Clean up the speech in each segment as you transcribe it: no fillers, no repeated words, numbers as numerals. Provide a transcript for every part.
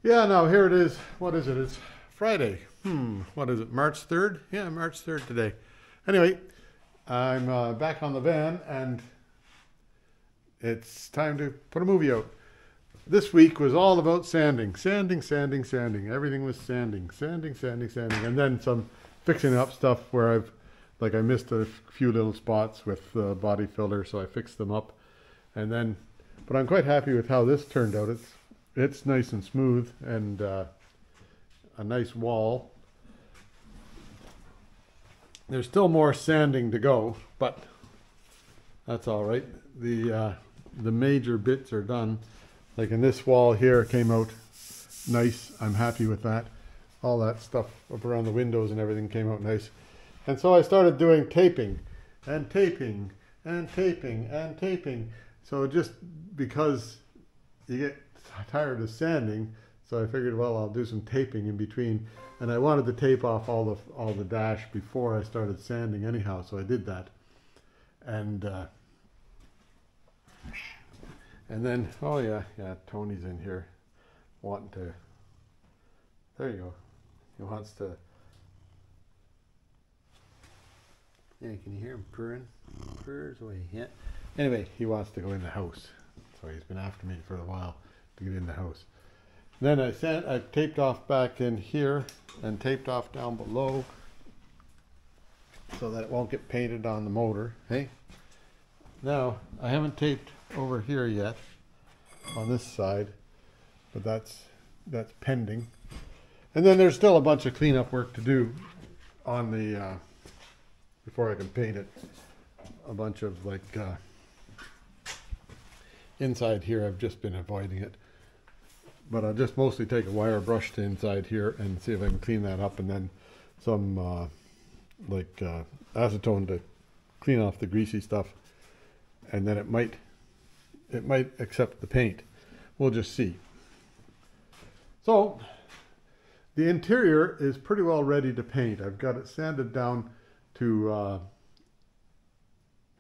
Yeah, now here it is. What is it? It's Friday. What is it? March 3rd? Yeah, March 3rd today. Anyway, I'm back on the van and it's time to put a movie out. This week was all about sanding. Sanding, sanding, sanding. Everything was sanding. Sanding, sanding, sanding. And then some fixing up stuff where I missed a few little spots with body filler, so I fixed them up. And then, but I'm quite happy with how this turned out. It's nice and smooth and a nice wall. There's still more sanding to go, but that's all right. The major bits are done. Like in this wall here came out nice. I'm happy with that. All that stuff up around the windows and everything came out nice. And so I started doing taping and taping and taping and taping. So just because you get tired of sanding, so I figured, well, I'll do some taping in between. And I wanted to tape off all the dash before I started sanding anyhow, so I did that. And then, oh yeah, Tony's in here wanting to, there you go. He wants to, yeah, can you hear him purring? Purrs away, yeah. Anyway, he wants to go in the house. So he's been after me for a while to get in the house. Then I taped off back in here and taped off down below so that it won't get painted on the motor, hey? Now, I haven't taped over here yet on this side, but that's pending. And then there's still a bunch of cleanup work to do on the before I can paint it. A bunch of inside here, I've just been avoiding it, but I'll just mostly take a wire brush to inside here and see if I can clean that up, and then some acetone to clean off the greasy stuff, and then it might accept the paint. We'll just see. So the interior is pretty well ready to paint. I've got it sanded down to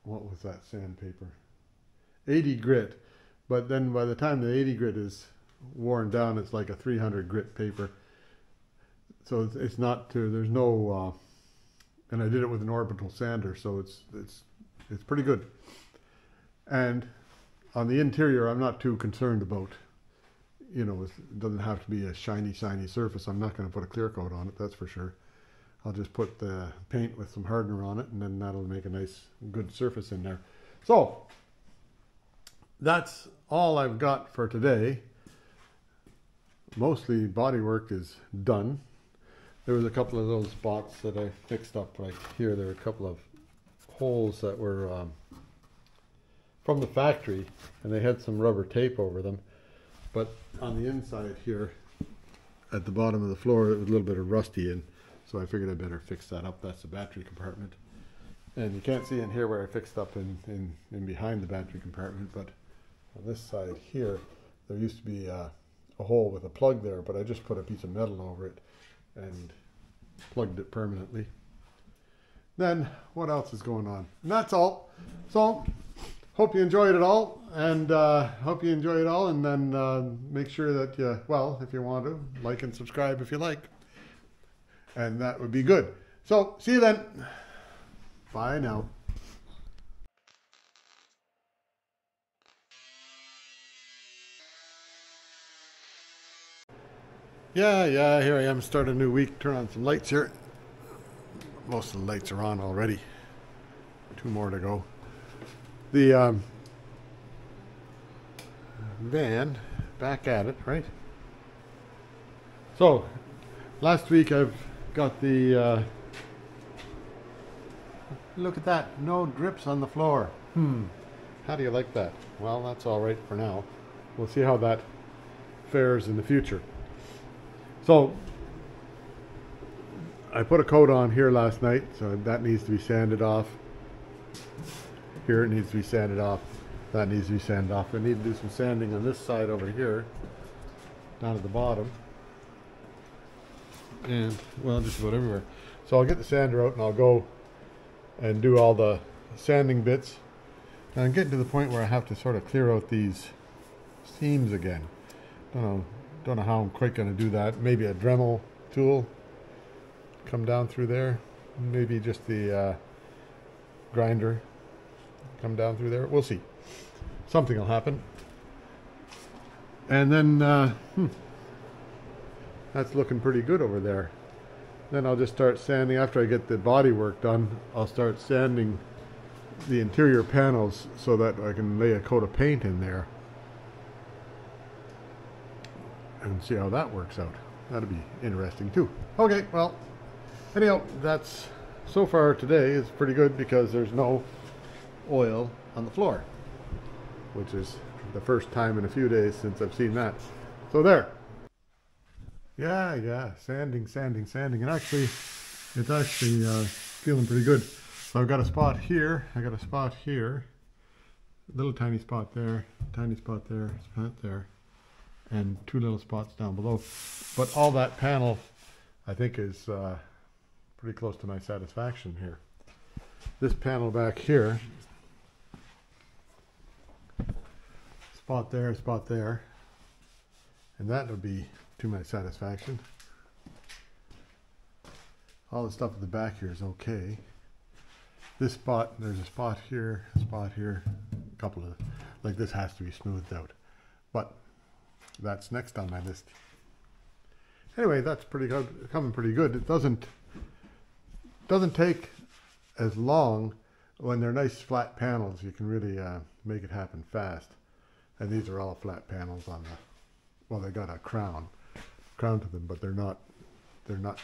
what was that sandpaper? 80 grit. But then by the time the 80 grit is worn down, it's like a 300 grit paper. So it's not there's no and I did it with an orbital sander, so it's pretty good. And on the interior, I'm not too concerned about, you know, it doesn't have to be a shiny surface. I'm not going to put a clear coat on it, that's for sure. I'll just put the paint with some hardener on it, and then that'll make a nice, good surface in there. So that's all I've got for today. Mostly body work is done. There was a couple of little spots that I fixed up, like here. There were a couple of holes that were from the factory, and they had some rubber tape over them. But on the inside here, at the bottom of the floor, it was a little bit of rusty in, so I figured I better fix that up. That's the battery compartment. And you can't see in here where I fixed up in behind the battery compartment, but on this side here, there used to be a hole with a plug there, but I just put a piece of metal over it and plugged it permanently. Then, what else is going on? And that's all. So, hope you enjoyed it all, and then make sure that you, well, if you want to, like and subscribe if you like. And that would be good. So, see you then. Bye now. Yeah, here I am, start a new week, turn on some lights here. Most of the lights are on already. 2 more to go. The van, back at it, right? So, last week I've got the, look at that, no drips on the floor. How do you like that? Well, that's all right for now. We'll see how that fares in the future. So, I put a coat on here last night, so that needs to be sanded off. Here it needs to be sanded off. That needs to be sanded off. I need to do some sanding on this side over here, down at the bottom. And, well, just about everywhere. So I'll get the sander out and I'll go and do all the sanding bits. And I'm getting to the point where I have to sort of clear out these seams again. I don't know, Don't know how I'm quite going to do that. Maybe a Dremel tool, come down through there. Maybe just the grinder, come down through there. We'll see. Something will happen. And then that's looking pretty good over there. Then I'll just start sanding. After I get the body work done, I'll start sanding the interior panels so that I can lay a coat of paint in there and see how that works out. That'll be interesting too. Okay, well, anyhow, that's so far today is pretty good because there's no oil on the floor, which is the first time in a few days since I've seen that. So there. Yeah, sanding. And actually, it's actually feeling pretty good. So I've got a spot here, I got a spot here, little tiny spot there, spot there, and two little spots down below. But all that panel, I think, is pretty close to my satisfaction here. This panel back here, spot there, and that would be to my satisfaction. All the stuff at the back here is okay. This spot, there's a spot here, a couple of, like this has to be smoothed out. But that's next on my list. Anyway, that's pretty good, coming pretty good. It doesn't take as long when they're nice flat panels. You can really make it happen fast. And these are all flat panels on the, well, they got a crown to them, but they're not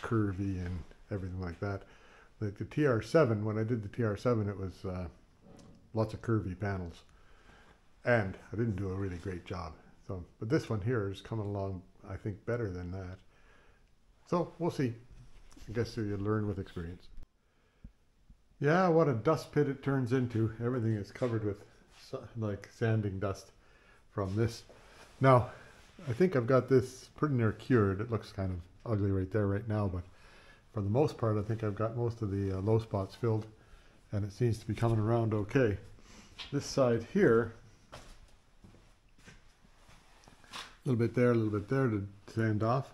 curvy and everything like that. Like the TR7, when I did the TR7, it was lots of curvy panels, and I didn't do a really great job. So, but this one here is coming along, I think, better than that. So we'll see. I guess you learn with experience. Yeah, what a dust pit it turns into. Everything is covered with like sanding dust from this. Now, I think I've got this pretty near cured. It looks kind of ugly right there right now, but for the most part, I think I've got most of the low spots filled, and it seems to be coming around okay. This side here, a little bit there to sand off.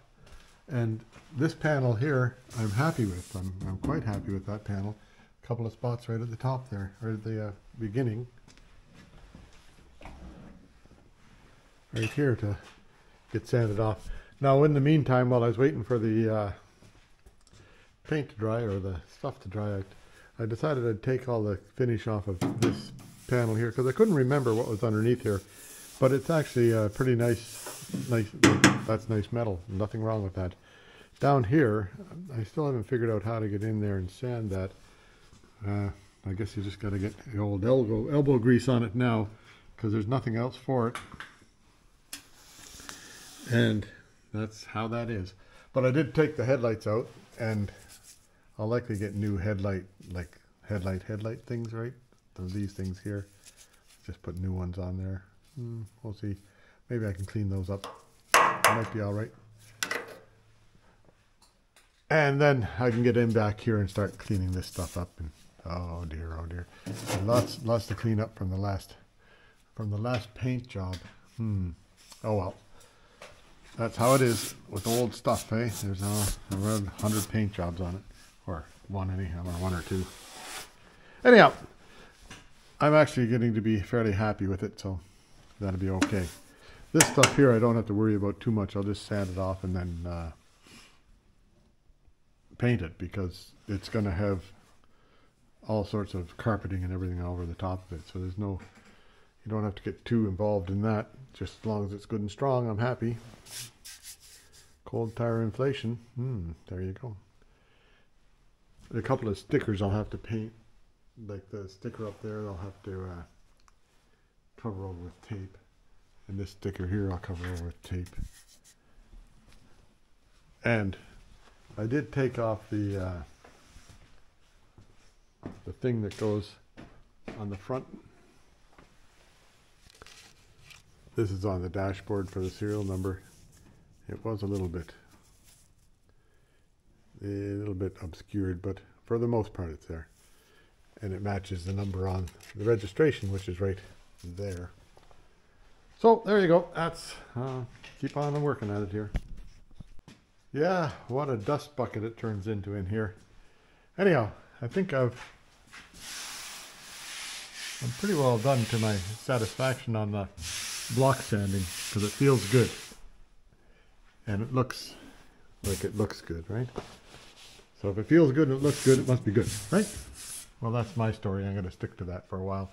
And this panel here, I'm happy with. I'm quite happy with that panel. A couple of spots right at the top there, right at the beginning. Right here to get sanded off. Now, in the meantime, while I was waiting for the paint to dry, or the stuff to dry, I decided I'd take all the finish off of this panel here, because I couldn't remember what was underneath here. But it's actually pretty nice, that's nice metal, nothing wrong with that. Down here, I still haven't figured out how to get in there and sand that. I guess you just got to get the old elbow grease on it now, because there's nothing else for it. And that's how that is. But I did take the headlights out, and I'll likely get new headlight things, right? These things here. Just put new ones on there. We'll see. Maybe I can clean those up. It might be all right. And then I can get in back here and start cleaning this stuff up. And oh dear. And lots to clean up from the last paint job. Oh well. That's how it is with old stuff, eh? There's around 100 paint jobs on it. Or one anyhow, or one or two. Anyhow, I'm actually getting to be fairly happy with it, so that'll be okay. This stuff here I don't have to worry about too much. I'll just sand it off and then paint it, because it's going to have all sorts of carpeting and everything over the top of it. So there's no, you don't have to get too involved in that. Just as long as it's good and strong, I'm happy. Cold tire inflation. There you go. A couple of stickers I'll have to paint. Like the sticker up there, I'll have to cover over with tape. And this sticker here, I'll cover over with tape. And I did take off the thing that goes on the front. This is on the dashboard for the serial number. It was a little bit obscured, but for the most part it's there. And it matches the number on the registration, which is right there. So there you go. That's keep on working at it here. Yeah, what a dust bucket it turns into in here. Anyhow, I think I'm pretty well done to my satisfaction on the block sanding, because it feels good and it looks like it looks good, right? So if it feels good and it looks good, it must be good, right? Well, that's my story. I'm going to stick to that for a while.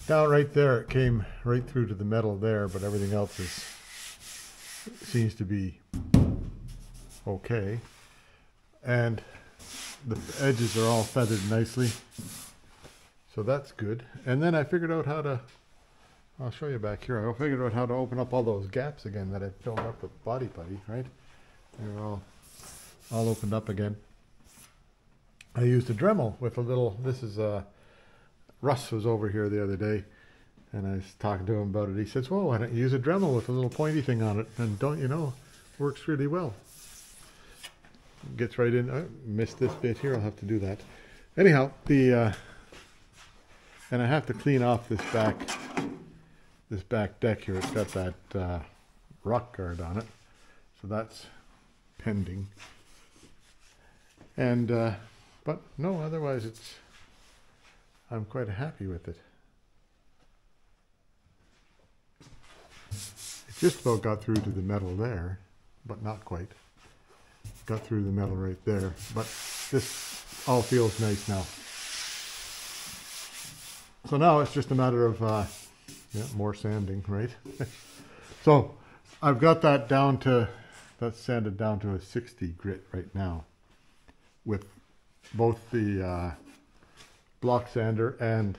Down right there, it came right through to the metal there, but everything else seems to be okay. And the edges are all feathered nicely, so that's good. And then I figured out how to, I'll show you back here, I figured out how to open up all those gaps again that I filled up with body putty, right? They're all opened up again. I used a Dremel with a little, this is Russ was over here the other day, and I was talking to him about it. He says, well, why don't you use a Dremel with a little pointy thing on it? And don't you know, works really well. Gets right in. I missed this bit here. I'll have to do that. Anyhow, and I have to clean off this back deck here. It's got that rock guard on it, so that's pending. And but no, otherwise I'm quite happy with it. It just about got through to the metal there, but not quite. Got through the metal right there, but this all feels nice now. So now it's just a matter of yeah, more sanding, right? So I've got that down to, that's sanded down to a 60 grit right now, with both the block sander and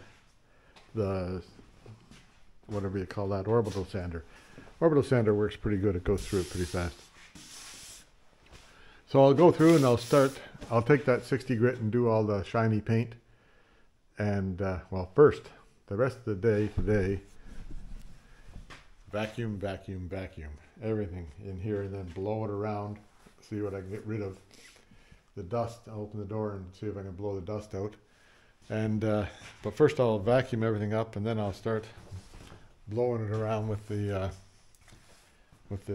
the, whatever you call that, orbital sander. Orbital sander works pretty good. It goes through it pretty fast. So I'll go through and I'll take that 60 grit and do all the shiny paint. And, well, first, the rest of the day today, vacuum, vacuum, vacuum. Everything in here, and then blow it around, see what I can get rid of. The dust, I'll open the door and see if I can blow the dust out. And, but first I'll vacuum everything up, and then I'll start blowing it around with the what do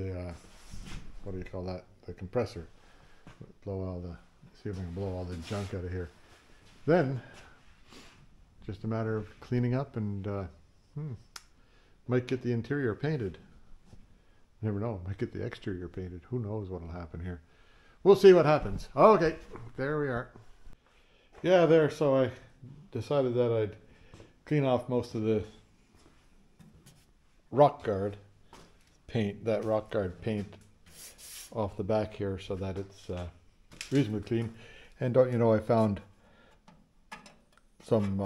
you call that? The compressor. See if I can blow all the junk out of here. Then, just a matter of cleaning up and might get the interior painted. Never know, might get the exterior painted. Who knows what'll happen here. We'll see what happens. Okay, there we are. Yeah, there, so I decided that I'd clean off most of the rock guard paint, off the back here, so that it's reasonably clean. And don't you know, I found some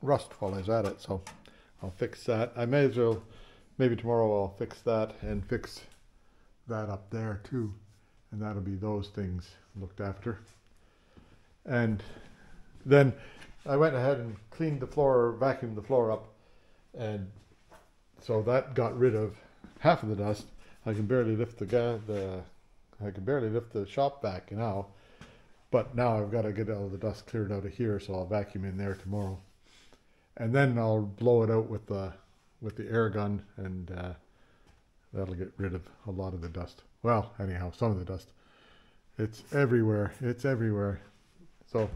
rust while I was at it, so I'll fix that. I may as well, maybe tomorrow I'll fix that and fix that up there too, and that'll be those things looked after. And then I went ahead and cleaned the floor, vacuumed the floor up, and so that got rid of half of the dust. I can barely lift the shop vac now, but now I've got to get all the dust cleared out of here, so I'll vacuum in there tomorrow, and then I'll blow it out with the air gun, and that'll get rid of a lot of the dust. Well, anyhow, some of the dust. It's everywhere. It's everywhere. So,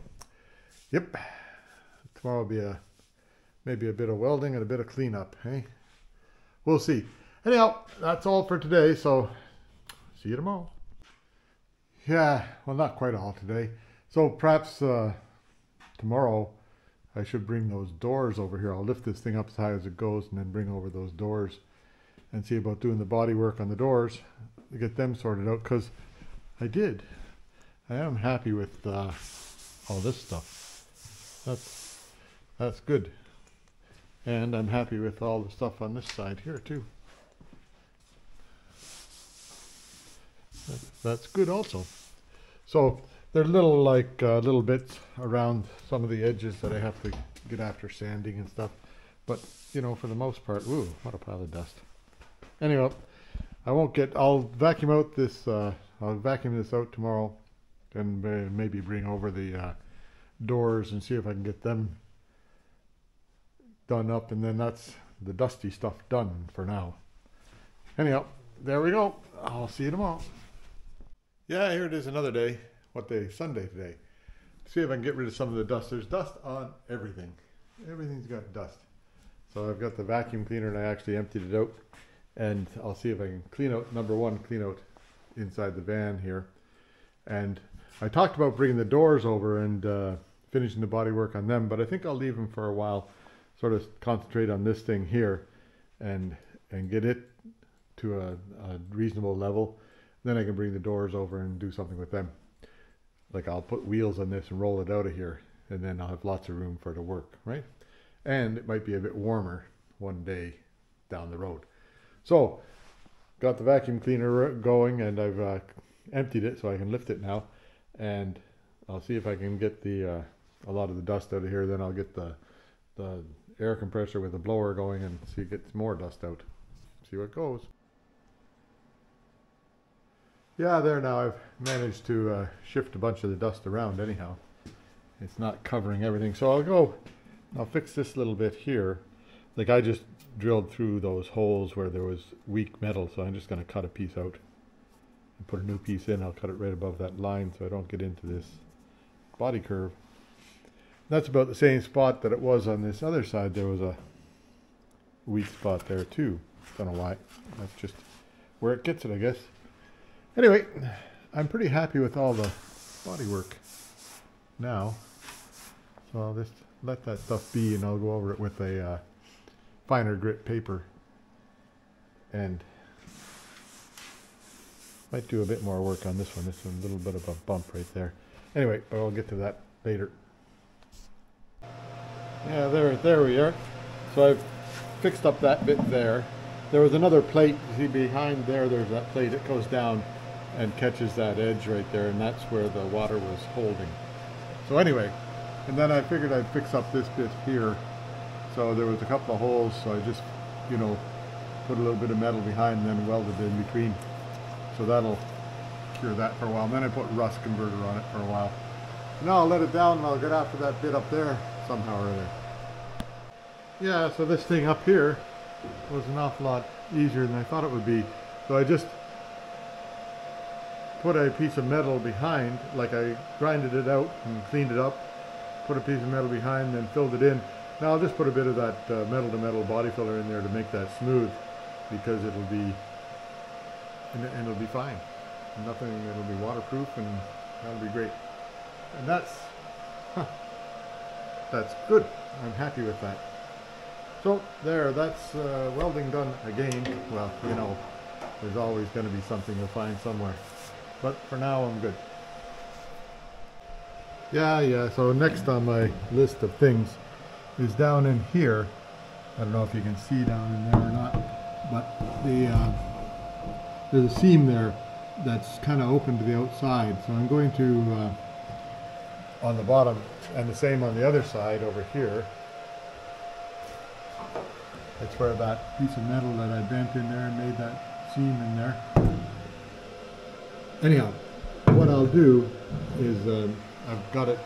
yep. Tomorrow will be maybe a bit of welding and a bit of cleanup, hey? We'll see. Anyhow, that's all for today, so see you tomorrow. Yeah, well, not quite all today. So perhaps tomorrow I should bring those doors over here. I'll lift this thing up as high as it goes and then bring over those doors and see about doing the body work on the doors to get them sorted out, because I am happy with all this stuff. That's good. And I'm happy with all the stuff on this side here too. That's good also. So there are little bits around some of the edges that I have to get after sanding and stuff. But, you know, for the most part, ooh, what a pile of dust. Anyway, I'll vacuum out this, I'll vacuum this out tomorrow and maybe bring over the doors and see if I can get them done up. And then the dusty stuff done for now. Anyhow, there we go. I'll see you tomorrow. Yeah, here it is another day. What day? Sunday today. See if I can get rid of some of the dust. There's dust on everything. Everything's got dust. So I've got the vacuum cleaner and I actually emptied it out. And I'll see if I can clean out, number one, clean out inside the van here. And I talked about bringing the doors over and finishing the body work on them, but I think I'll leave them for a while, sort of concentrate on this thing here and get it to a reasonable level. Then I can bring the doors over and do something with them. Like I'll put wheels on this and roll it out of here, and then I'll have lots of room for it to work, right? And it might be a bit warmer one day down the road. So, got the vacuum cleaner going, and I've emptied it so I can lift it now. And I'll see if I can get a lot of the dust out of here. Then I'll get the air compressor with the blower going and see if it gets more dust out. See what goes. Yeah, there now I've managed to shift a bunch of the dust around anyhow. It's not covering everything. So I'll fix this little bit here. Like I just drilled through those holes where there was weak metal, so I'm just going to cut a piece out and put a new piece in. I'll cut it right above that line so I don't get into this body curve. That's about the same spot that it was on this other side. There was a weak spot there too. Don't know why. That's just where it gets it, I guess. Anyway, I'm pretty happy with all the body work now. So I'll just let that stuff be and I'll go over it with a finer grit paper and might do a bit more work on this one. This one's a little bit of a bump right there. Anyway, but I'll get to that later. Yeah, there we are. So I've fixed up that bit there. There was another plate, you see behind there, there's that plate. It goes down and catches that edge right there, and that's where the water was holding. So anyway, and then I figured I'd fix up this bit here. So there was a couple of holes, so I just, put a little bit of metal behind and then welded in between. So that'll cure that for a while. And then I put rust converter on it for a while. Now I'll let it down and I'll get after that bit up there somehow or other. Yeah, so this thing up here was an awful lot easier than I thought it would be. So I just put a piece of metal behind, like I grinded it out and cleaned it up, put a piece of metal behind, then filled it in. Now I'll just put a bit of that metal to metal body filler in there to make that smooth, because it'll be fine. Nothing, it'll be waterproof and that'll be great. And that's good. I'm happy with that. So there, that's welding done again. Well, there's always going to be something you'll find somewhere. But for now, I'm good. Yeah, so next on my list of things is down in here. I don't know if you can see down in there or not, but there's a seam there that's kind of open to the outside. So I'm going to, on the bottom, and the same on the other side over here. That's where that piece of metal that I bent in there and made that seam in there. Anyhow, what I'll do is I've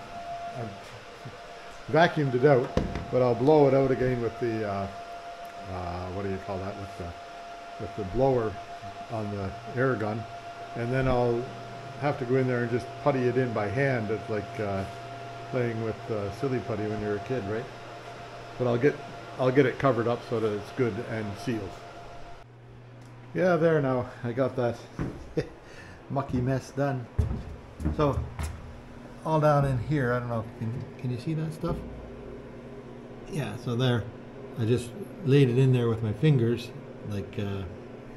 vacuumed it out, but I'll blow it out again with the what do you call that, with the blower on the air gun, and then I'll have to go in there and just putty it in by hand. It's like playing with silly putty when you're a kid, right? But I'll get it covered up so that it's good and sealed. Yeah, there now. I got that mucky mess done. So all down in here, I don't know if can you see that stuff? Yeah, so there. I just laid it in there with my fingers like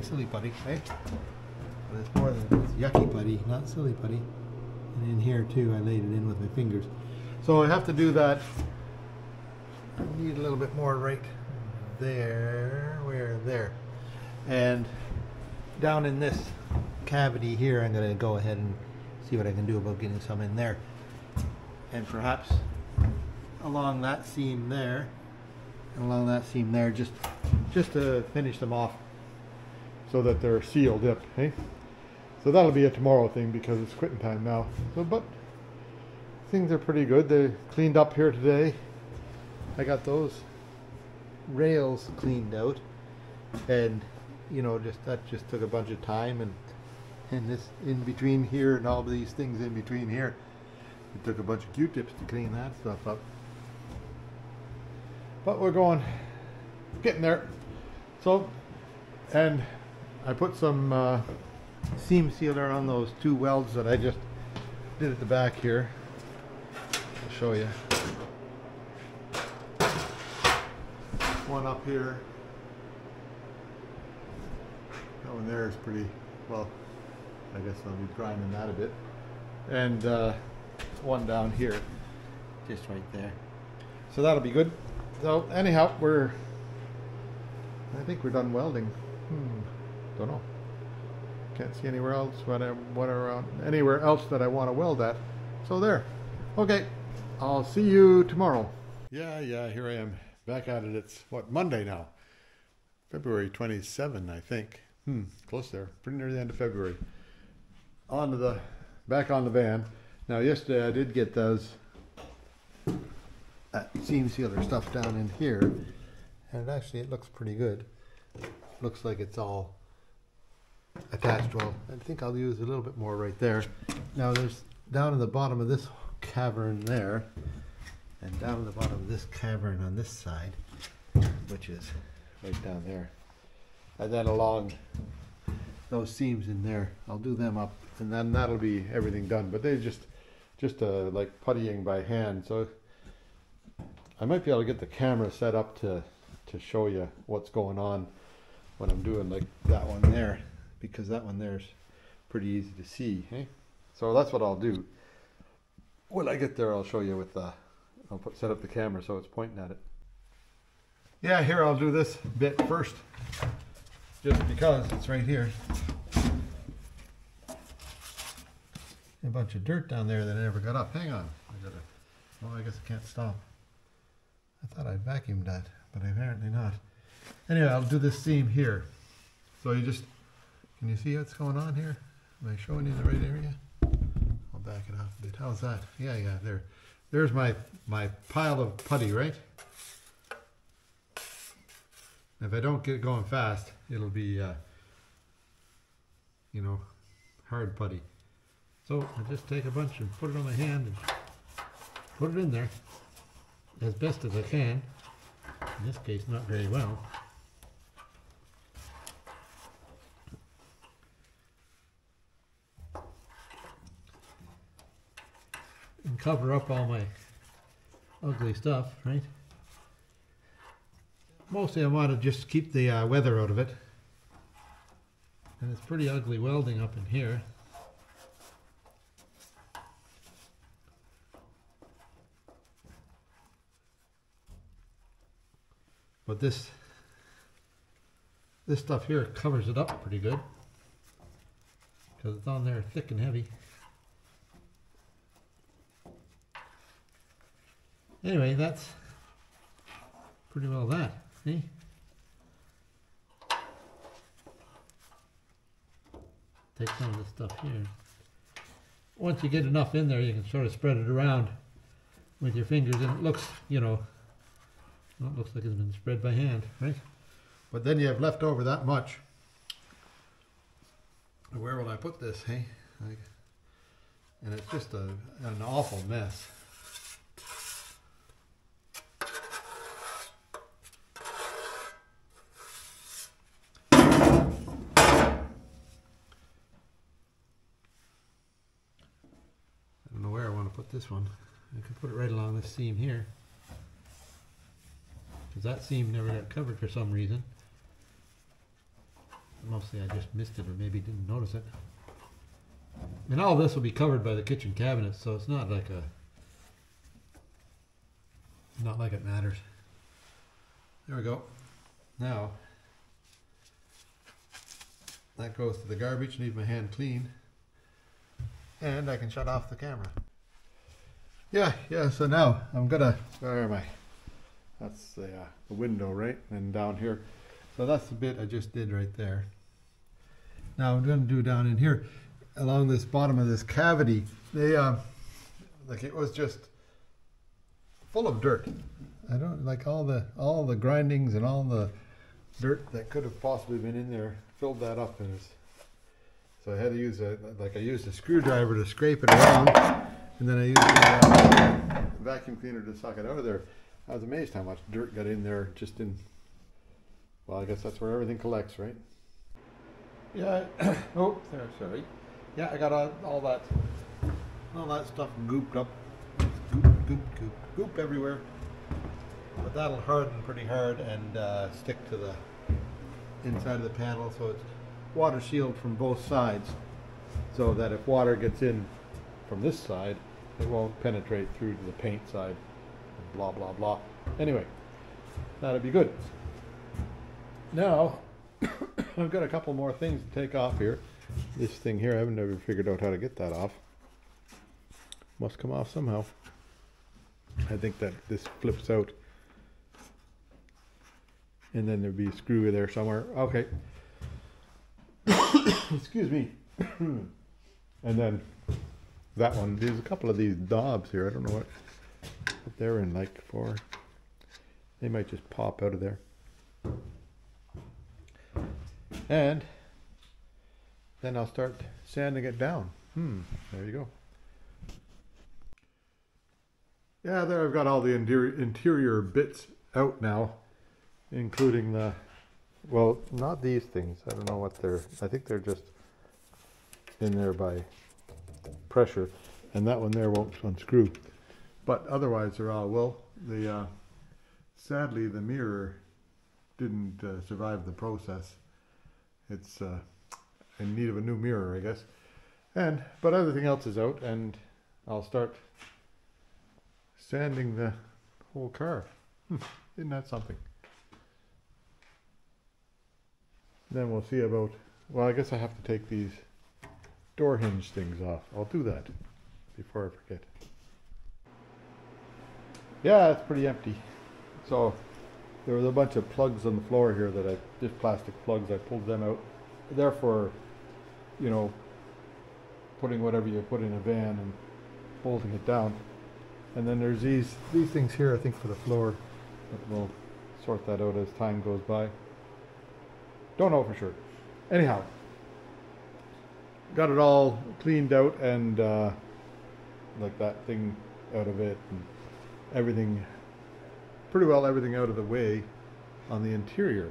silly putty, right? But it's more than it's yucky putty, not silly putty. And in here too, I laid it in with my fingers. So I have to do that. I need a little bit more right there, there. And down in this cavity here, I'm going to go ahead and see what I can do about getting some in there. And perhaps along that seam there, just to finish them off so that they're sealed up, hey? So that'll be a tomorrow thing because it's quitting time now. So, but things are pretty good. They cleaned up here today. I got those rails cleaned out, and you know, that just took a bunch of time, and this in between here and all these things in between here, it took a bunch of Q-tips to clean that stuff up. But we're getting there. So, and I put some seam sealer on those 2 welds that I just did at the back here. I'll show you. One up here. That one there is pretty well. I guess I'll be grinding that a bit. And one down here, just right there. So that'll be good. So anyhow, I think we're done welding. Don't know. Can't see anywhere else anywhere else that I want to weld at. So there. Okay. I'll see you tomorrow. Yeah, here I am. Back at it. It's what, Monday now. February 27, I think. Close there. Pretty near the end of February. Back on the van. Now yesterday I did get those seam sealer stuff down in here, and actually it looks pretty good. Looks like it's all attached well. I think I'll use a little bit more right there. Now there's down in the bottom of this cavern there, and down in the bottom of this cavern on this side, which is right down there, and then along those seams in there, I'll do them up, and then that'll be everything done. But they just like puttying by hand, so I might be able to get the camera set up to show you what's going on when I'm doing like that one there, because that one there's pretty easy to see. So that's what I'll do. When I get there, I'll show you with set up the camera so it's pointing at it. Yeah, here I'll do this bit first, just because it's right here. A bunch of dirt down there that I never got up. Hang on. I guess I can't stop. I thought I vacuumed that, but apparently not. Anyway, I'll do this seam here. So can you see what's going on here? Am I showing you the right area? I'll back it up a bit. How's that? Yeah, there. There's my pile of putty, right? If I don't get going fast, it'll be, hard putty. So I just take a bunch and put it on my hand and put it in there as best as I can. In this case, not very well. And cover up all my ugly stuff, right? Mostly I want to just keep the weather out of it. And it's pretty ugly welding up in here. But this stuff here covers it up pretty good, because it's on there thick and heavy. Anyway, that's pretty well that, see? Take some of this stuff here. Once you get enough in there, you can sort of spread it around with your fingers, and it looks, well, it looks like it's been spread by hand, right? But then you have left over that much. Where will I put this, hey? And it's just an awful mess. I don't know where I want to put this one. I could put it right along this seam here, because that seam never got covered for some reason. Mostly I just missed it, or maybe didn't notice it. And all this will be covered by the kitchen cabinet, so it's not like it matters. There we go. Now that goes to the garbage. Need my hand clean, and I can shut off the camera. Yeah. So now I'm gonna. Where am I? That's the window, right? And down here. So that's the bit I just did right there. Now I'm going to do down in here, along this bottom of this cavity. They like it was just full of dirt. I don't like all the grindings and all the dirt that could have possibly been in there filled that up, and so I had to use I used a screwdriver to scrape it around, and then I used a vacuum cleaner to suck it out of there. I was amazed how much dirt got in there just in, well, I guess that's where everything collects, right? Yeah, oh, there, sorry. Yeah, I got all that stuff gooped up. Goop everywhere. But that'll harden pretty hard and stick to the inside of the panel, so it's water sealed from both sides, so that if water gets in from this side, it won't penetrate through to the paint side. Blah blah blah. Anyway, that'll be good. Now I've got a couple more things to take off here. This thing here, I haven't ever figured out how to get that off. Must come off somehow. I think that this flips out, and then there'd be a screw there somewhere. Okay. Excuse me. And then that one, there's a couple of these knobs here. I don't know what they're in like for. They might just pop out of there. And then I'll start sanding it down. There you go. Yeah, there I've got all the interior bits out now, including the, well, not these things. I don't know what they're, I think they're just in there by pressure, and that one there won't unscrew. But otherwise they're all, well, the sadly the mirror didn't survive the process. It's in need of a new mirror, I guess. But everything else is out, and I'll start sanding the whole car. Isn't that something? Then we'll see about, well, I guess I have to take these door hinge things off. I'll do that before I forget. Yeah, it's pretty empty. So there was a bunch of plugs on the floor here that just plastic plugs, I pulled them out. Therefore, you know, putting whatever you put in a van and bolting it down. And then there's these things here, I think, for the floor. But we'll sort that out as time goes by. Don't know for sure. Anyhow, got it all cleaned out, and like that thing out of it, and everything, pretty well everything out of the way on the interior.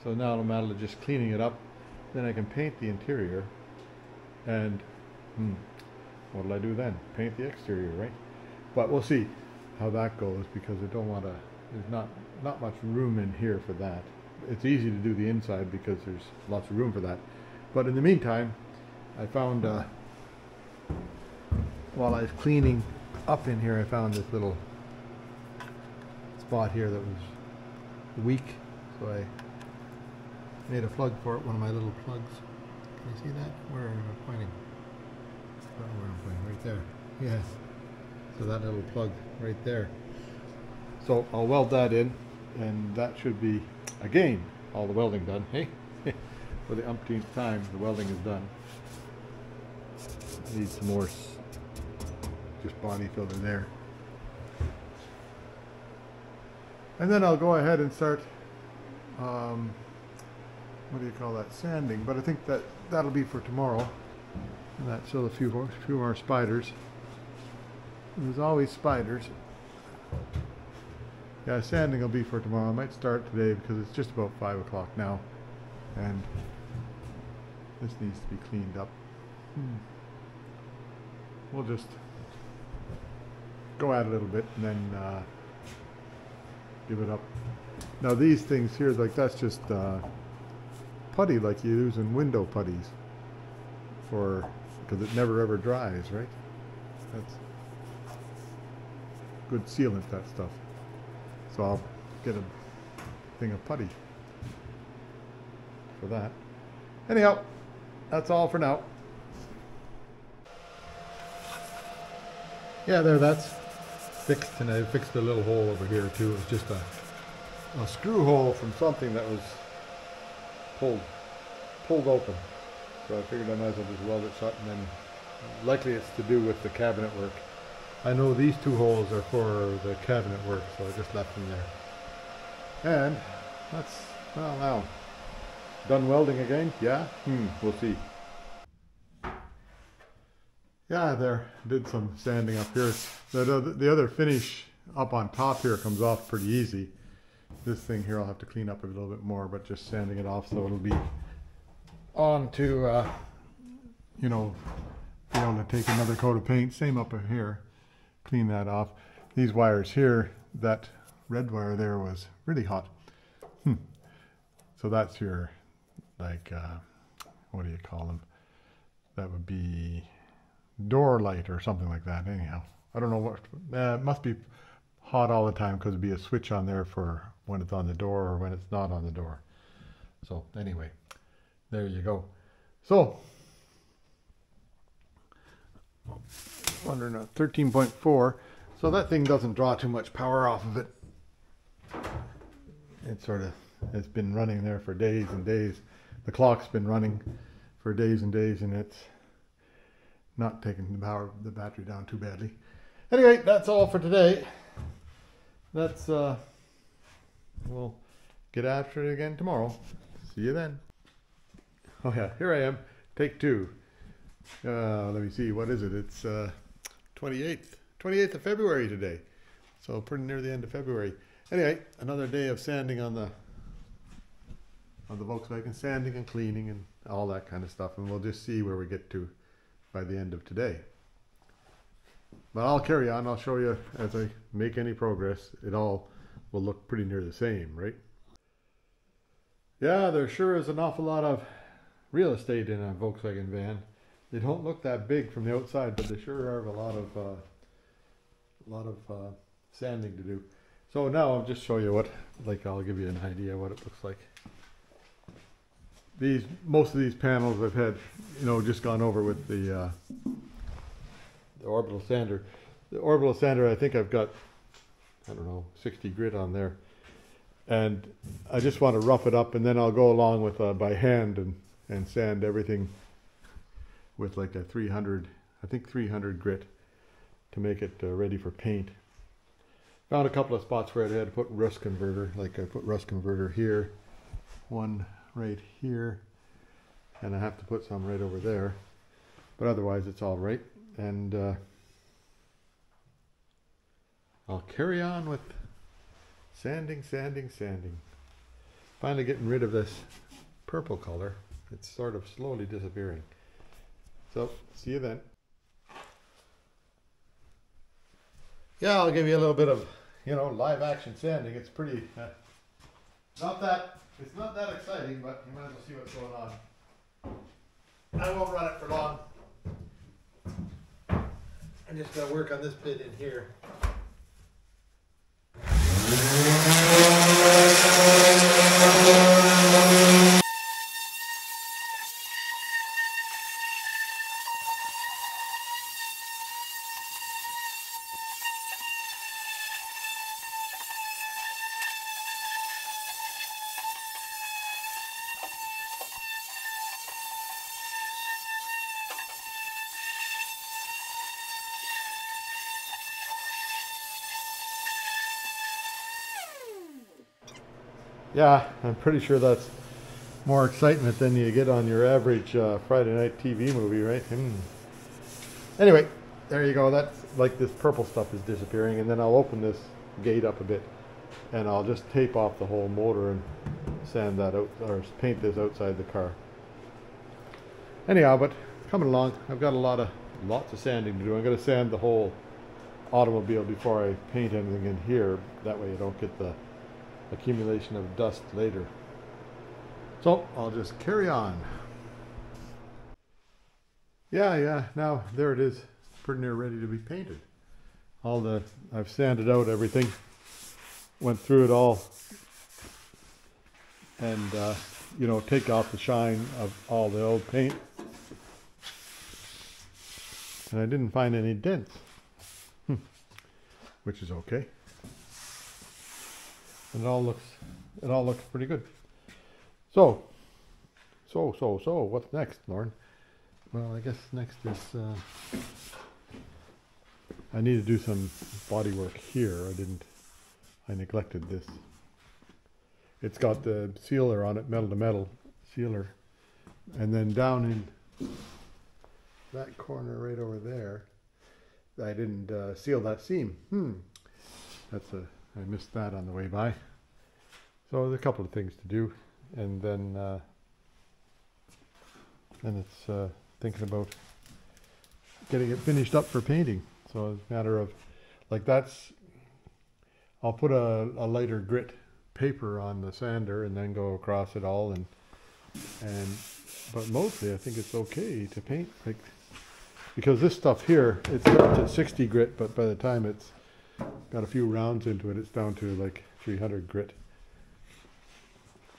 So now it'll matter of just cleaning it up. Then I can paint the interior, and what'll I do then? Paint the exterior, right? But we'll see how that goes, because I don't want to, there's not much room in here for that. It's easy to do the inside because there's lots of room for that. But in the meantime, I found, while I was cleaning up in here, I found this little spot here that was weak. So I made a plug for it, one of my little plugs. Can you see that? Where am I pointing? Where am I pointing? Right there. Yes. So that little plug right there. So I'll weld that in, and that should be, again, all the welding done. Hey, for the umpteenth time, the welding is done. Need some more just body filler there. And then I'll go ahead and start, what do you call that, sanding. But I think that'll be for tomorrow. And that's still a few more spiders. There's always spiders. Yeah, sanding will be for tomorrow. I might start today because it's just about 5 o'clock now, and this needs to be cleaned up. We'll just go at it a little bit and then give it up. Now these things here, like that's just putty, like you use in window putties, because it never ever dries, right? That's good sealant, that stuff. So I'll get a thing of putty for that. Anyhow, that's all for now. Yeah, that's fixed, and I fixed a little hole over here too. It was just a screw hole from something that was pulled open. So I figured I might as well just weld it shut, and then likely it's to do with the cabinet work. I know these two holes are for the cabinet work, so I just left them there. And that's, well, now, done welding again? Yeah? We'll see. Yeah, there, did some sanding up here. The other finish up on top here comes off pretty easy. This thing here I'll have to clean up a little bit more, but just sanding it off so it'll be on to, you know, be able to take another coat of paint. Same up here, clean that off. These wires here, that red wire there was really hot. So that's your, like, what do you call them? That would be door light or something like that. Anyhow, I don't know what, it must be hot all the time because it'd be a switch on there for when it's on the door or when it's not on the door. So anyway, there you go. So, wondering 13.4. So that thing doesn't draw too much power off of it. It sort of, it's been running there for days and days. The clock's been running for days and days, and it's not taking the power of the battery down too badly. Anyway, that's all for today. That's we'll get after it again tomorrow. See you then. Oh yeah, here I am, take 2. Let me see, what is it? It's 28th of February today. So pretty near the end of February. Anyway, another day of sanding on the Volkswagen, sanding and cleaning and all that kind of stuff, and we'll just see where we get to by the end of today. But I'll carry on. I'll show you as I make any progress. It all will look pretty near the same, right? Yeah, there sure is an awful lot of real estate in a Volkswagen van. They don't look that big from the outside, but they sure have a lot of sanding to do. So now I'll just show you what, like, I'll give you an idea what it looks like. Most of these panels I've had, you know, just gone over with the orbital sander. The orbital sander, I think I've got, I don't know, 60 grit on there. And I just want to rough it up, and then I'll go along with by hand and sand everything with like a 300, I think 300 grit to make it ready for paint. Found a couple of spots where I had to put rust converter, like I put rust converter here, one right here, and I have to put some right over there. But otherwise it's all right. And I'll carry on with sanding. Finally getting rid of this purple color. It's sort of slowly disappearing. So, see you then. Yeah, I'll give you a little bit of, you know, live action sanding. It's pretty, it's not that exciting, but you might as well see what's going on. I won't run it for long. I'm just going to work on this bit in here. Yeah, I'm pretty sure that's more excitement than you get on your average Friday night TV movie, right? Anyway, there you go. That's like this purple stuff is disappearing, and then I'll open this gate up a bit, and I'll just tape off the whole motor and sand that out, or paint this outside the car. Anyhow, but coming along, I've got lots of sanding to do. I'm going to sand the whole automobile before I paint anything in here. That way I don't get the accumulation of dust later. So I'll just carry on. Yeah, now there it is, pretty near ready to be painted. I've sanded out everything, went through it all, and you know, take off the shine of all the old paint. And I didn't find any dents, which is okay. And it all looks pretty good. So, what's next, Lauren? Well, I guess next is I need to do some body work here. I neglected this. It's got the sealer on it, metal to metal sealer. And then down in that corner right over there, I didn't seal that seam. I missed that on the way by. So there's a couple of things to do. And then it's thinking about getting it finished up for painting. So it's a matter of, like I'll put a lighter grit paper on the sander and then go across it all but mostly I think it's okay to paint, like, because this stuff here, it starts at 60 grit, but by the time it's got a few rounds into it, it's down to like 300 grit.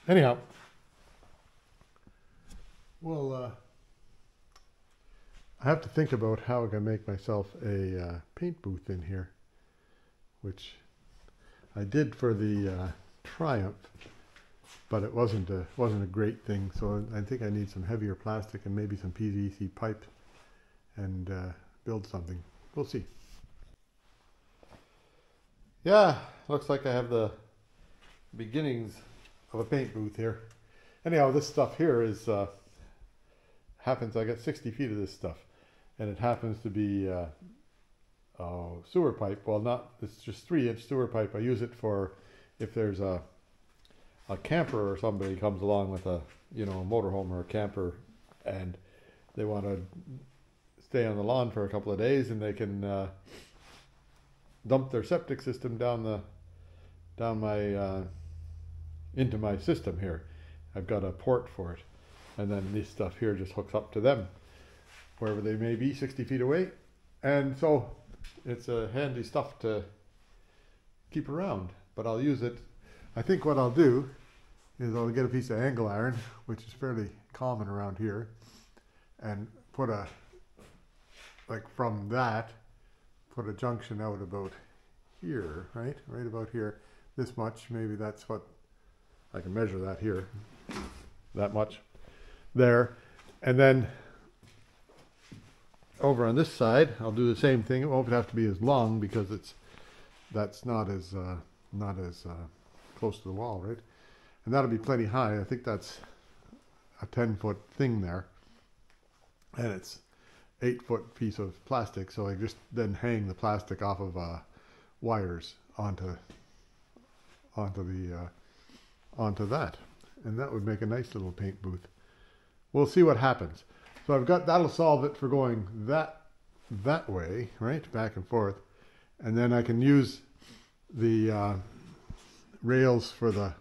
Anyhow, well, I have to think about how I can make myself a paint booth in here, which I did for the Triumph, but it wasn't a great thing. So I think I need some heavier plastic and maybe some PVC pipe and build something. We'll see. Yeah, looks like I have the beginnings of a paint booth here. Anyhow, this stuff here is happens. I got 60 feet of this stuff, and it happens to be sewer pipe. Well, it's just 3-inch sewer pipe. I use it for if there's a camper or somebody comes along with a motorhome or a camper, and they want to stay on the lawn for a couple of days, and they can dump their septic system into my system here. I've got a port for it, and then this stuff here just hooks up to them wherever they may be, 60 feet away, and so it's a handy stuff to keep around. But I'll use it. I think what I'll do is I'll get a piece of angle iron, which is fairly common around here, and put from that, put a junction out about here, right about here, this much, maybe that's what, I can measure that here, that much, there, and then over on this side, I'll do the same thing. It won't have to be as long because that's not as close to the wall, right? And that'll be plenty high. I think that's a 10-foot thing there, and it's 8-foot piece of plastic. So I just then hang the plastic off of wires onto that, and that would make a nice little paint booth. We'll see what happens. So that'll solve it for going that way, right, back and forth, and then I can use the rails for the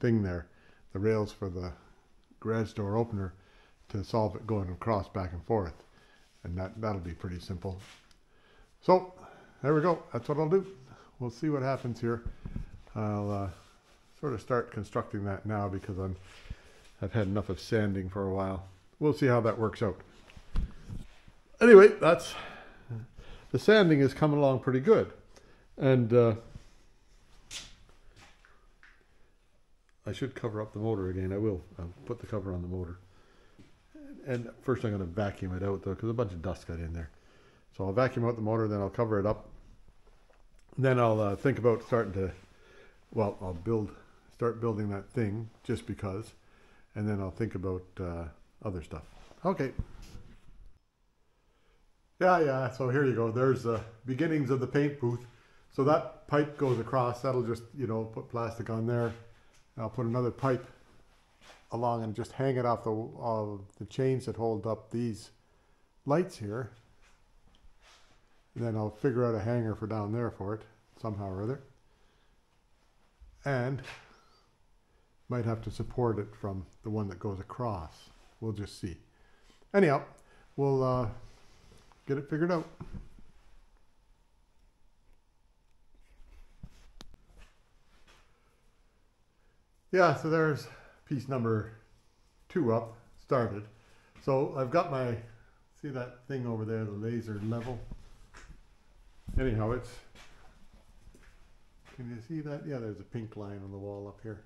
thing there, the rails for the garage door opener, to solve it going across back and forth, and that'll be pretty simple. So there we go. That's what I'll do. We'll see what happens here. I'll sort of start constructing that now because I've had enough of sanding for a while. We'll see how that works out. Anyway, the sanding is coming along pretty good, and I should cover up the motor again. I'll put the cover on the motor, and first I'm going to vacuum it out though, because a bunch of dust got in there. So I'll vacuum out the motor, then I'll cover it up, and then I'll think about starting to, well, start building that thing just because, and then I'll think about other stuff. Okay. Yeah, so here you go. There's the beginnings of the paint booth. So that pipe goes across. That'll just, put plastic on there. I'll put another pipe along and just hang it off the chains that hold up these lights here. And then I'll figure out a hanger for down there for it, somehow or other. And might have to support it from the one that goes across. We'll just see. Anyhow, we'll get it figured out. Yeah, so there's piece number 2 up, started. So I've got see that thing over there, the laser level? Anyhow, can you see that? Yeah, there's a pink line on the wall up here.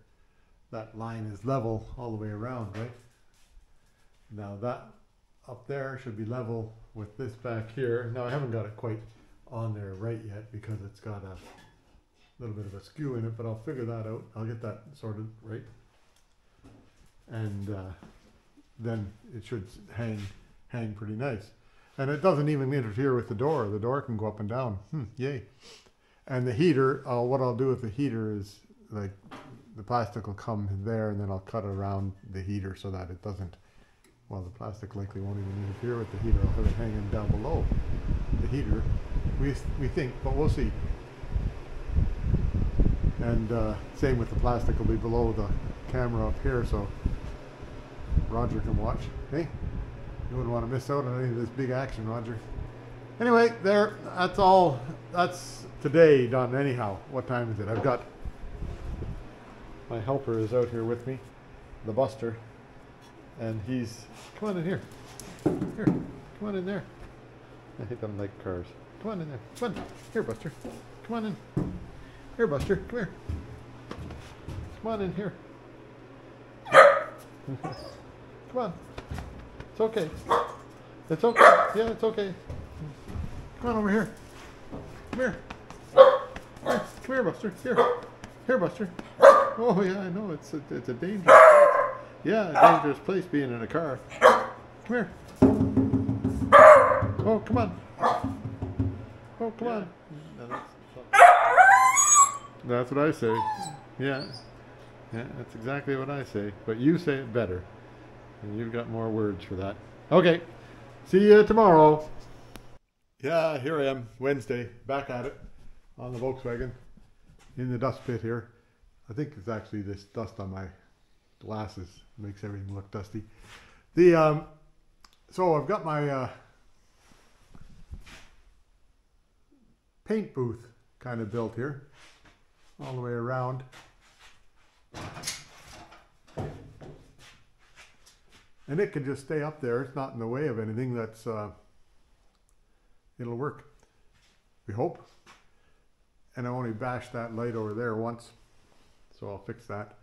That line is level all the way around, right? Now that up there should be level with this back here. Now I haven't got it quite on there right yet because it's got a little bit of a skew in it, but I'll figure that out. I'll get that sorted right. And then it should hang pretty nice. And it doesn't even interfere with the door. The door can go up and down. Yay. And the heater, what I'll do with the heater is, like, the plastic will come there and then I'll cut around the heater so that it doesn't, well, the plastic likely won't even interfere with the heater. I'll have it hanging down below the heater. We think, but we'll see. And same with the plastic will be below the camera up here so Roger can watch. Hey, you wouldn't want to miss out on any of this big action, Roger. Anyway, there, that's all. That's today done anyhow. What time is it? I've got, my helper is out here with me, the Buster, and he's, come on in here. Here, come on in there. I don't like cars. Come on in there. Come on. Here, Buster. Come on in. Here, Buster. Come here. Come on in here. Come on. It's okay. It's okay. Yeah, it's okay. Come on over here. Come here. Come here, Buster. Here. Here, Buster. Oh, yeah, I know. It's a dangerous place. Yeah, a dangerous place being in a car. Come here. Oh, come on. Oh, come on. That's what I say. Yeah. Yeah, that's exactly what I say. But you say it better. And you've got more words for that. Okay. See you tomorrow. Yeah, here I am. Wednesday. Back at it. On the Volkswagen. In the dust pit here. I think it's actually this dust on my glasses. Makes everything look dusty. So I've got my paint booth kind of built here. All the way around. And it can just stay up there. It's not in the way of anything. That's it'll work. We hope. And I only bashed that light over there once. So I'll fix that.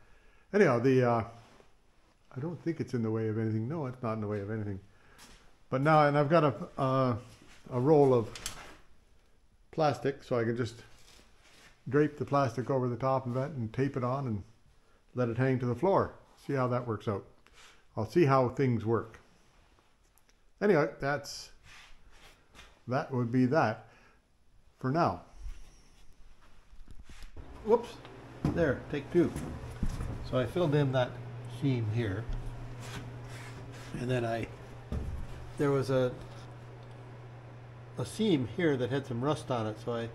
Anyhow, I don't think it's in the way of anything. No, it's not in the way of anything. But now, and I've got a roll of plastic, so I can just drape the plastic over the top of it and tape it on and let it hang to the floor. See how that works out. I'll see how things work. Anyway, that would be that for now. Whoops. There, take two. So I filled in that seam here. And then there was a seam here that had some rust on it, so I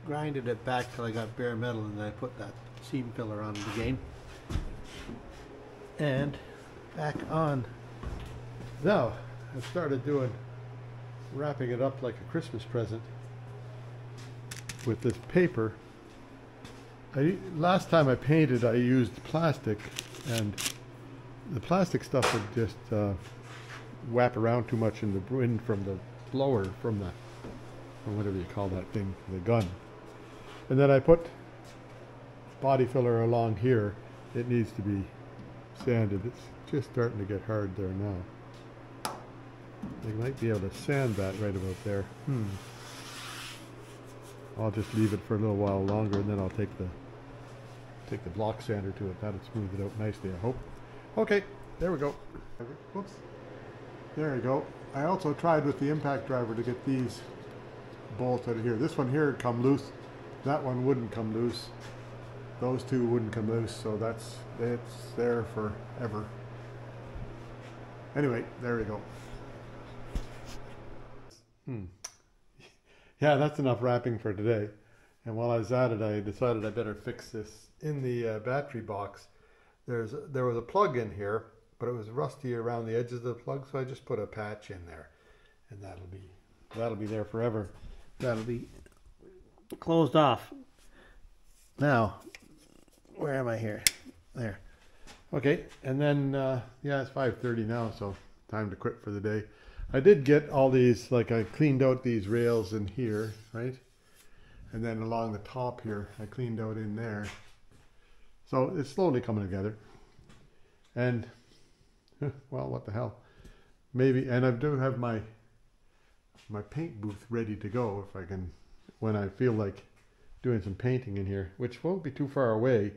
grinded it back till I got bare metal, and then I put that seam filler on it again. And back on. Now, I've started wrapping it up like a Christmas present with this paper. Last time I painted, I used plastic, and the plastic stuff would just wrap around too much in the wind from the blower, from the, or whatever you call that thing, the gun. And then I put body filler along here. It needs to be sanded. It's just starting to get hard there now. I might be able to sand that right about there. I'll just leave it for a little while longer, and then I'll take the block sander to it. That'll smooth it out nicely, I hope. Okay, there we go. Whoops. There we go. I also tried with the impact driver to get these bolts out of here. This one here would come loose. That one wouldn't come loose. Those two wouldn't come loose, so it's there forever. Anyway, there we go. Yeah, that's enough wrapping for today. And while I was at it, I decided I better fix this. In the battery box, there was a plug in here, but it was rusty around the edges of the plug, so I just put a patch in there, and that'll be there forever. That'll be closed off. Now, where am I here? There. Okay, and then yeah, it's 5:30 now, so time to quit for the day. I did get all these, like I cleaned out these rails in here, right? And then along the top here, I cleaned out in there. So it's slowly coming together. And, well, what the hell? maybe, and I do have my paint booth ready to go if I can, when I feel like doing some painting in here, which won't be too far away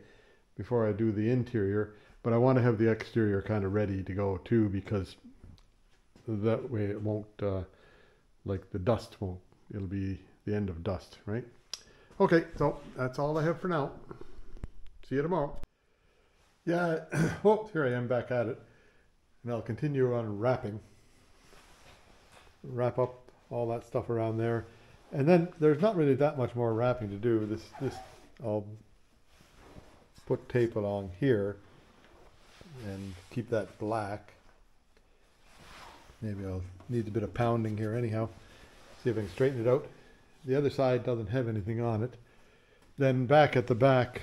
before I do the interior, but I want to have the exterior kind of ready to go too, because that way it won't, like the dust won't, it'll be the end of dust, right? Okay, so that's all I have for now. See you tomorrow. Yeah, oh, here I am back at it. And I'll continue on wrapping. Wrap up all that stuff around there. And then there's not really that much more wrapping to do. This I'll put tape along here and keep that black. Maybe I'll need a bit of pounding here anyhow. See if I can straighten it out. The other side doesn't have anything on it. Then back at the back,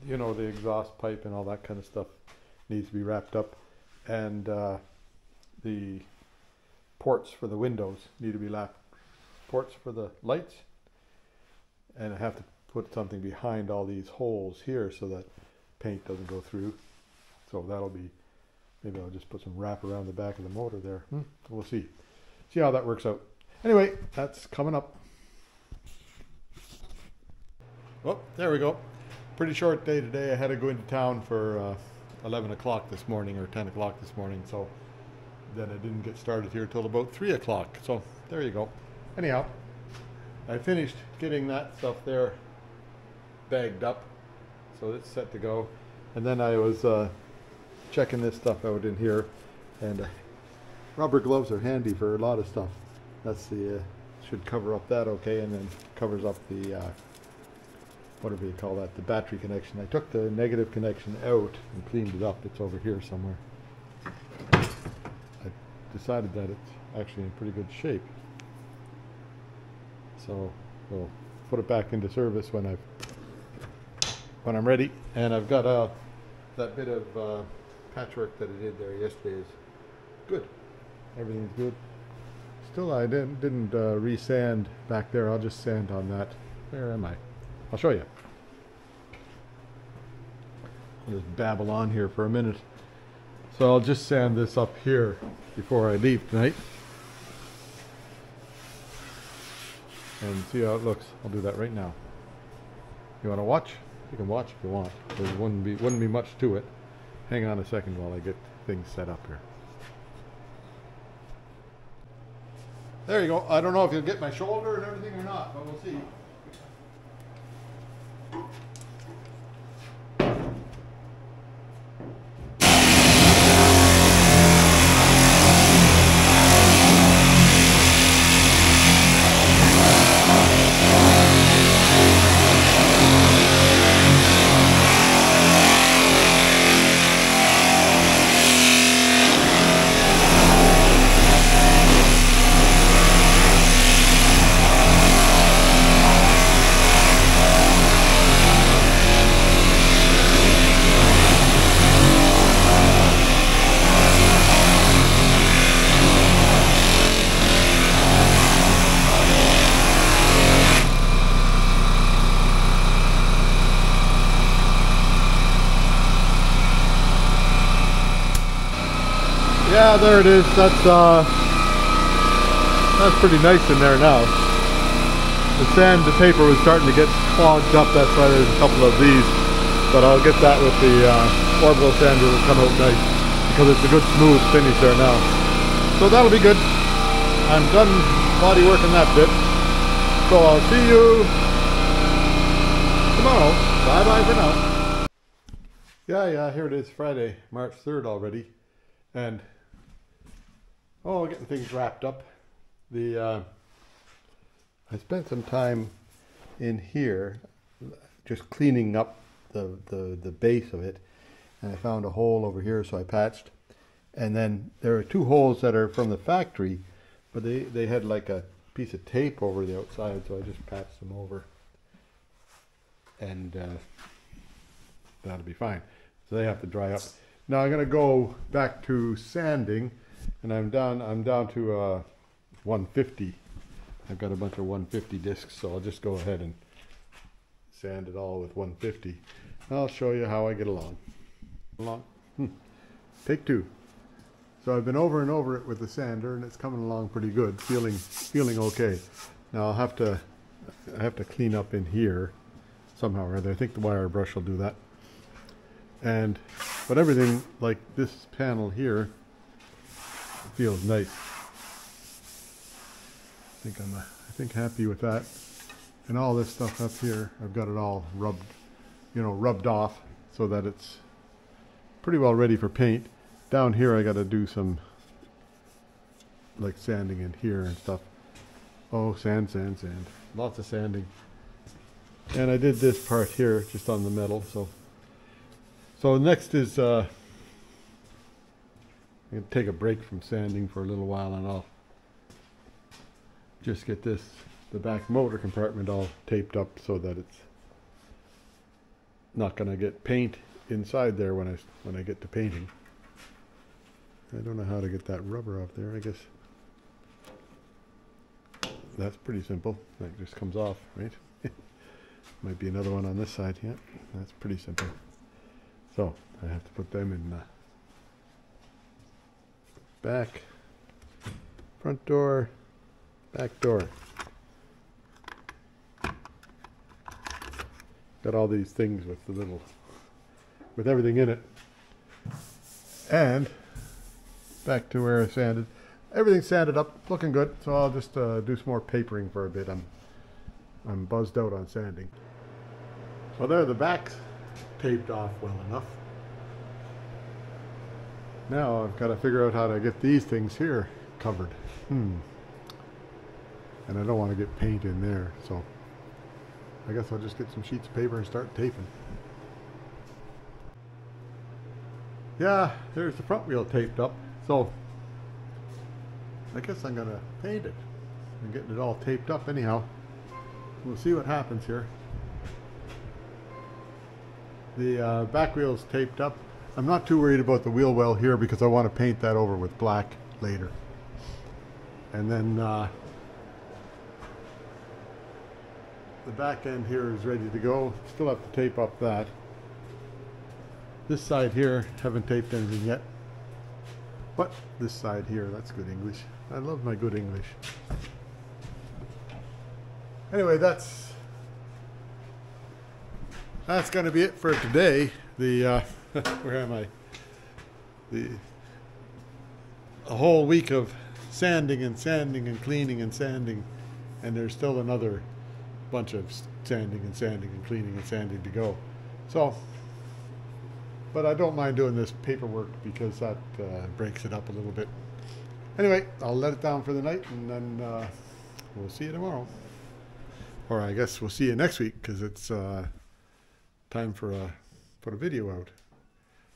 you know, the exhaust pipe and all that kind of stuff needs to be wrapped up. And the ports for the windows need to be wrapped. Ports for the lights. And I have to put something behind all these holes here so that paint doesn't go through. So that'll be, maybe I'll just put some wrap around the back of the motor there. We'll see. See how that works out. Anyway, that's coming up. Oh, there we go. Pretty short day today. I had to go into town for 11 o'clock this morning, or 10 o'clock this morning. So then I didn't get started here till about 3 o'clock. So there you go. Anyhow, I finished getting that stuff there bagged up. So it's set to go. And then I was checking this stuff out in here. And rubber gloves are handy for a lot of stuff. That's the, should cover up that okay, and then covers up the, whatever you call that, the battery connection. I took the negative connection out and cleaned it up. It's over here somewhere. I decided that it's actually in pretty good shape. So we'll put it back into service when I'm ready. And I've got that bit of patchwork that I did there yesterday is good. Everything's good. Still, I didn't re-sand back there. I'll just sand on that. Where am I? I'll show you. I'll just babble on here for a minute. So I'll just sand this up here before I leave tonight. And see how it looks. I'll do that right now. You want to watch? You can watch if you want. There wouldn't be much to it. Hang on a second while I get things set up here. There you go. I don't know if you'll get my shoulder and everything or not, but we'll see. Yeah, there it is. That's pretty nice in there now. The paper was starting to get clogged up. That's why there's a couple of these. But I'll get that with the orbital sander. It'll come out nice because it's a good smooth finish there now. So that'll be good. I'm done body working that bit. So I'll see you tomorrow. Bye bye for now. Yeah, here it is, Friday, March 3rd already. And getting things wrapped up. I spent some time in here just cleaning up the base of it, and I found a hole over here, so I patched. And then there are two holes that are from the factory, but they had like a piece of tape over the outside, so I just patched them over, and that'll be fine. So they have to dry up. Now I'm going to go back to sanding, and I'm down to 150. I've got a bunch of 150 discs, so I'll just go ahead and sand it all with 150. I'll show you how I get along. Take two. So I've been over and over it with the sander, and it's coming along pretty good. Feeling okay. Now I have to clean up in here somehow or other. I think the wire brush will do that. But everything like this panel here feels nice. I think happy with that. And all this stuff up here, I've got it all rubbed off so that it's pretty well ready for paint. Down here I got to do some like sanding in here and stuff. Oh, sand. Lots of sanding. And I did this part here just on the metal. So next is I'm going to take a break from sanding for a little while, and I'll just get the back motor compartment all taped up so that it's not going to get paint inside there when I get to painting. I don't know how to get that rubber off there. I guess that's pretty simple. That just comes off, right? Might be another one on this side. Yeah, that's pretty simple. So I have to put them in back, front door, back door. Got all these things with everything in it. And back to where I sanded. Everything's sanded up, looking good. So I'll just do some more papering for a bit. I'm buzzed out on sanding. So there, the back's taped off well enough. Now I've got to figure out how to get these things here covered. And I don't want to get paint in there, so I guess I'll just get some sheets of paper and start taping. Yeah, there's the front wheel taped up. So I guess I'm gonna paint it. I'm getting it all taped up anyhow. We'll see what happens here. The back wheel's taped up. I'm not too worried about the wheel well here because I want to paint that over with black later. And then the back end here is ready to go. Still have to tape up that. This side here, haven't taped anything yet. But this side here, that's good English. I love my good English. Anyway, that's going to be it for today. Where am I? A whole week of sanding and cleaning and sanding, and there's still another bunch of sanding and cleaning and sanding to go. So, but I don't mind doing this paperwork because that breaks it up a little bit. Anyway, I'll let it down for the night, and then we'll see you tomorrow. Or I guess we'll see you next week because it's time for put a video out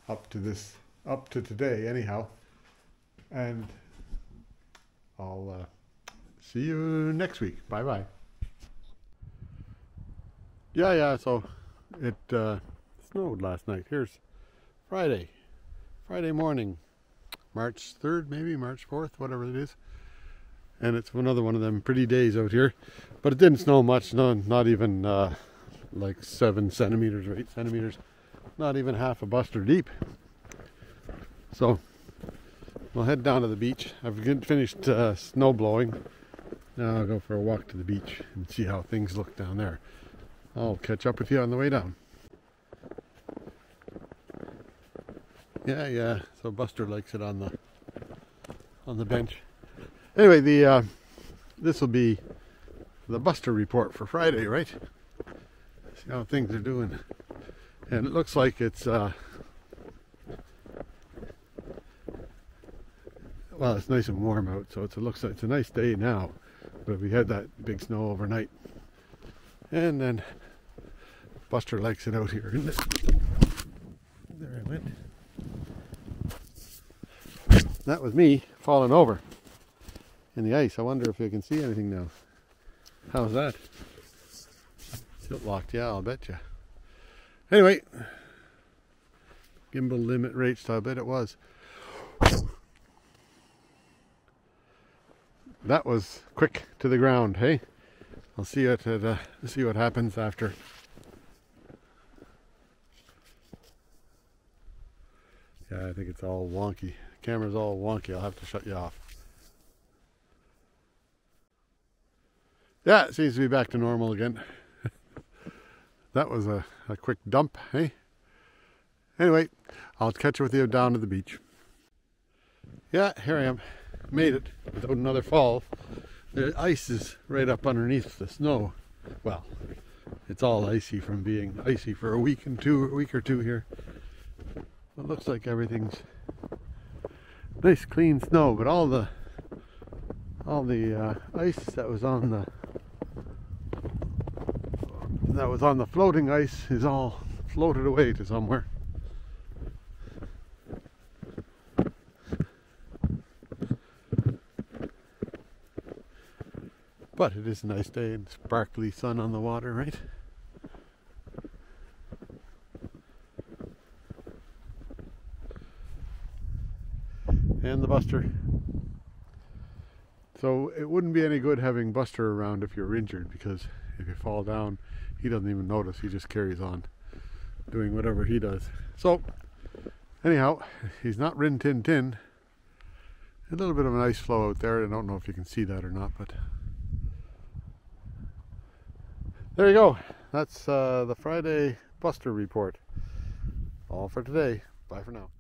up to today anyhow. And I'll see you next week. Bye bye. Yeah, so it snowed last night. Here's Friday morning, March 3rd, maybe March 4th, whatever it is. And it's another one of them pretty days out here. But it didn't snow much, no, not even like 7 centimeters or 8 centimeters. Not even half a buster deep. So we'll head down to the beach. I've finished snow blowing. Now I'll go for a walk to the beach and see how things look down there. I'll catch up with you on the way down. Yeah. So Buster likes it on the bench. Anyway, this will be the Buster report for Friday, right? See how things are doing. And it looks like it's well, it's nice and warm out, so it looks like it's a nice day now. But we had that big snow overnight. And then Buster likes it out here, isn't it? There I went. That was me falling over in the ice. I wonder if you can see anything now. How's that? Still locked, yeah, I'll bet you. Anyway, gimbal limit rates, I bet it was. That was quick to the ground, hey? I'll see it see what happens after. Yeah, I think it's all wonky. The camera's all wonky. I'll have to shut you off. Yeah, it seems to be back to normal again. That was a quick dump, eh? Anyway, I'll catch you with you down to the beach. Yeah, here I am. Made it without another fall. The ice is right up underneath the snow. Well, it's all icy from being icy for a week or two here. It looks like everything's nice clean snow, but all the ice that was on the floating ice is all floated away to somewhere. But it is a nice day and sparkly sun on the water, right? And the Buster. So it wouldn't be any good having Buster around if you're injured, because if you fall down, he doesn't even notice. He just carries on doing whatever he does. So anyhow, he's not Rin Tin Tin. A little bit of an ice flow out there. I don't know if you can see that or not, but there you go. That's the Friday Buster report. All for today. Bye for now.